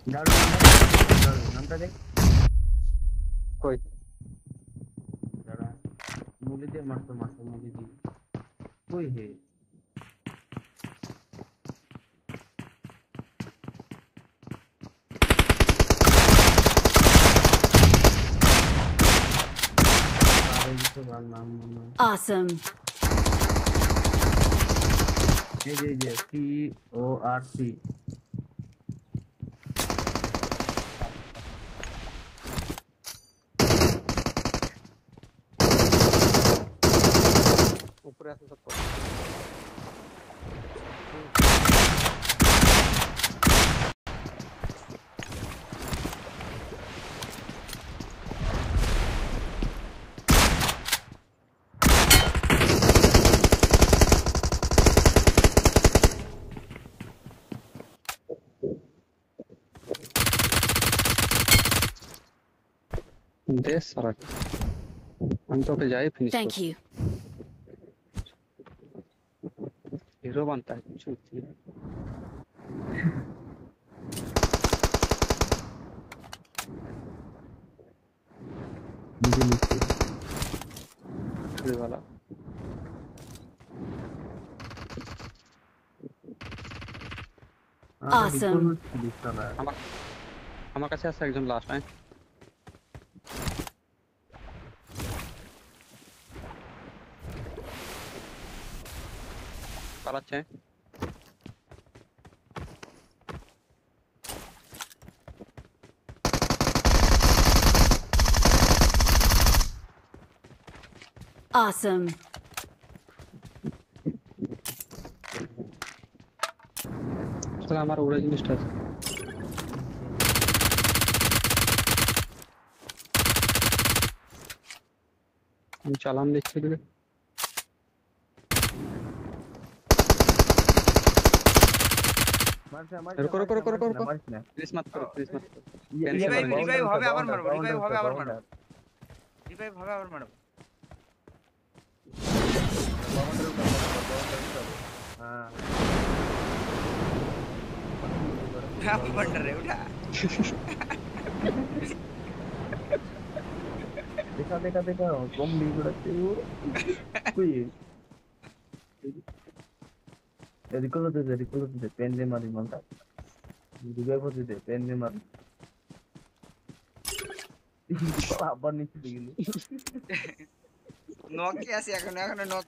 झाड़ू नामটা দেখ কই দাঁড়া মুলি দিয়ে মারতো মুলি দিয়ে কই হে আরে কিছু ভালো নাম না Awesome. এই যে CORC উপরে আছে সব दे सारा हम तो पे जाए फिनिश Thank you. हीरो बनता है कुछ नहीं ये वाला Awesome. আমার কাছে আছে একজন লাস্ট টাইম পালাচ্ছে Awesome. আসলে আমার ওরা জিনিসটা আছে আমি চালান দিচ্ছি দিকে करो प्लीज मत करो রিভাইভ হবে আবার মারবো রিভাইভ হবে আবার মারবো क्या बन रहे उठा देखा zombie उड़ते हो कोई रिकॉल पेन दे मारी मानता रिवाइव होते पेन दे मारी আবার নিচে গেল নক কি আছে এখন নক